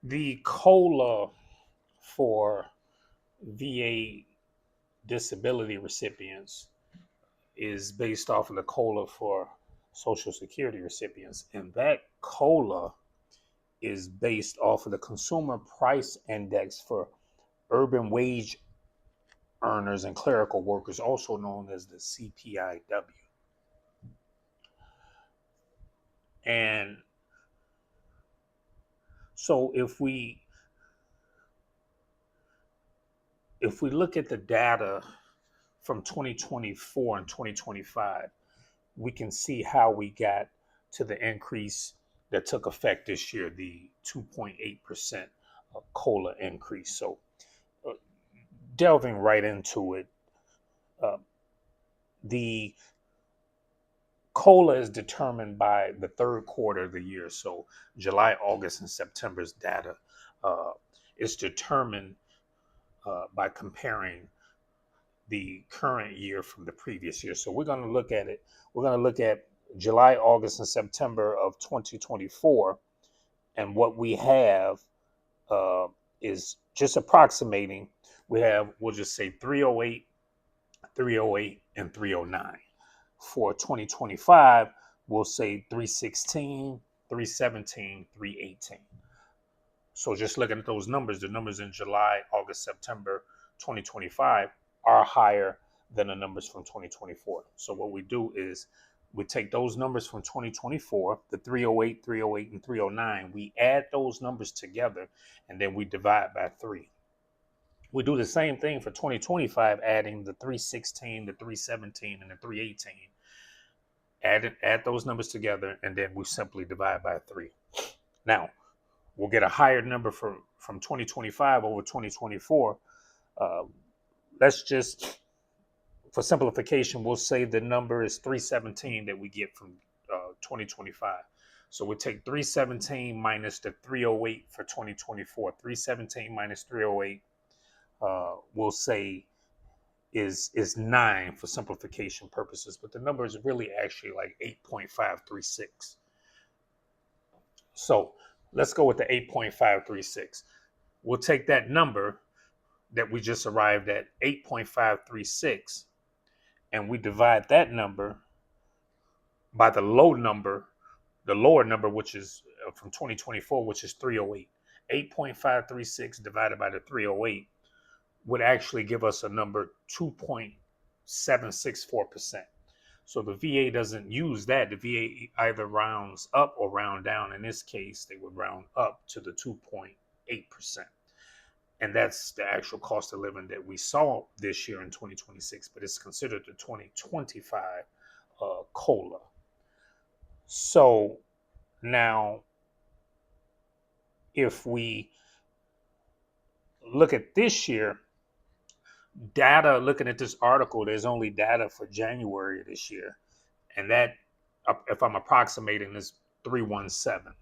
The COLA for VA disability recipients is based off of the COLA for Social Security recipients. And that COLA is based off of the Consumer Price Index for urban wage earners and clerical workers, also known as the CPI-W. And so if we look at the data from 2024 and 2025, we can see how we got to the increase that took effect this year, the 2.8% COLA increase. So, uh, delving right into it, uh, the COLA is determined by the third quarter of the year. So, July, August, and September's data uh, is determined by comparing the current year from the previous year. So, we're going to look at it. We're going to look at July, August, and September of 2024. And what we have uh, is just approximating. We'll just say 308, 308, and 309. For 2025, we'll say 316, 317, 318. So just looking at those numbers, the numbers in July, August, September 2025 are higher than the numbers from 2024. So what we do is we take those numbers from 2024, the 308, 308, and 309, we add those numbers together, and then we divide by 3. We do the same thing for 2025, adding the 316, the 317, and the 318. Add those numbers together, and then we simply divide by 3. Now, we'll get a higher number from 2025 over 2024. Uh, let's just, for simplification, we'll say the number is 317 that we get from 2025. So we take 317 minus the 308 for 2024. 317 minus 308, we'll say is 9 for simplification purposes, but the number is really actually like 8.536. So let's go with the 8.536. We'll take that number that we just arrived at, 8.536, and we divide that number by the lower number, which is from 2024, which is 308. 8.536 divided by the 308 would actually give us a number 2.764%. So the VA doesn't use that. The VA either rounds up or round down. In this case, they would round up to the 2.8%. And that's the actual cost of living that we saw this year in 2026, but it's considered the 2025 COLA. So now, if we look at this year, data, looking at this article, there's only data for January this year. And that, if I'm approximating, is 317.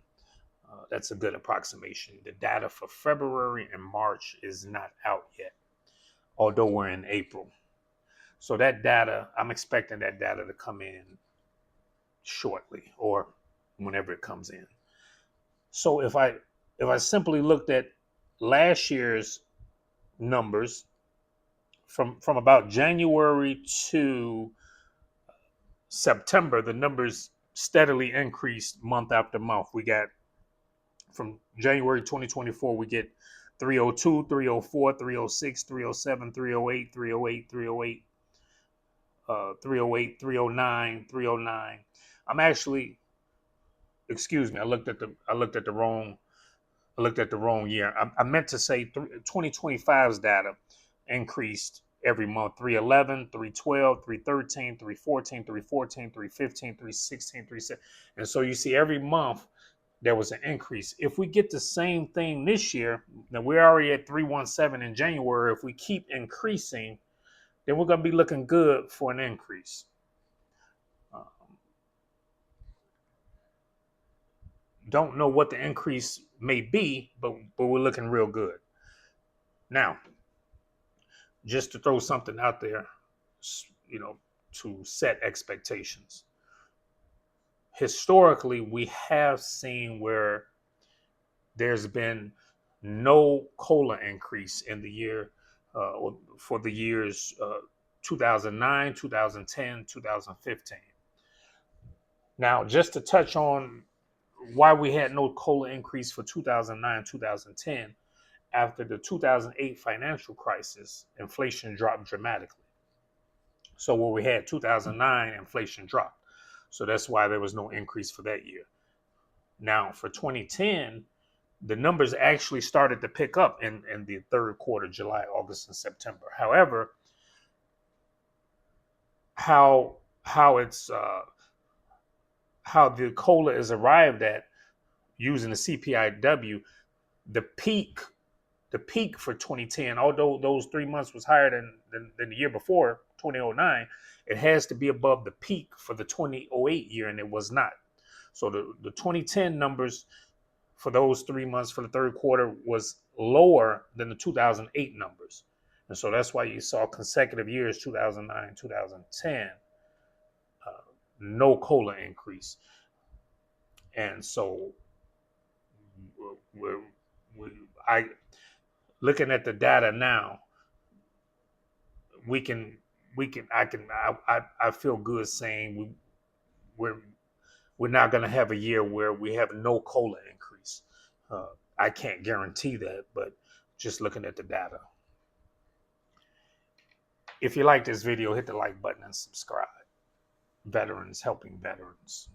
That's a good approximation. The data for February and March is not out yet, although we're in April. So that data, I'm expecting that data to come in shortly or whenever it comes in. So if I simply looked at last year's numbers from about January to September, the numbers steadily increased month after month. We got from January 2024, we get 302, 304, 306, 307, 308, 308, 308, 308, 309, 309. I'm actually, excuse me, I looked at the wrong year. I meant to say 2025's data increased every month: 311, 312, 313, 314, 314, 315, 316, 317. And so you see every month there was an increase. If we get the same thing this year, now we're already at 317 in January. If we keep increasing, then we're going to be looking good for an increase. Don't know what the increase may be, but we're looking real good. Now, just to throw something out there, you know, to set expectations. Historically, we have seen where there's been no COLA increase in the year for the years 2009, 2010, 2015. Now, just to touch on why we had no COLA increase for 2009, 2010, after the 2008 financial crisis, inflation dropped dramatically. So where we had 2009, inflation dropped. So that's why there was no increase for that year. Now for 2010, the numbers actually started to pick up in the third quarter, July, August, and September. However, how it's how the COLA is arrived at using the CPI-W, the peak the peak for 2010, although those 3 months was higher than the year before, 2009, it has to be above the peak for the 2008 year, and it was not. So the 2010 numbers for those 3 months for the third quarter was lower than the 2008 numbers. And so that's why you saw consecutive years, 2009, 2010, no COLA increase. And so I looking at the data now, we can I feel good saying we're we're not going to have a year where we have no COLA increase. I can't guarantee that, but just looking at the data. If you like this video, hit the like button and subscribe. Veterans helping veterans.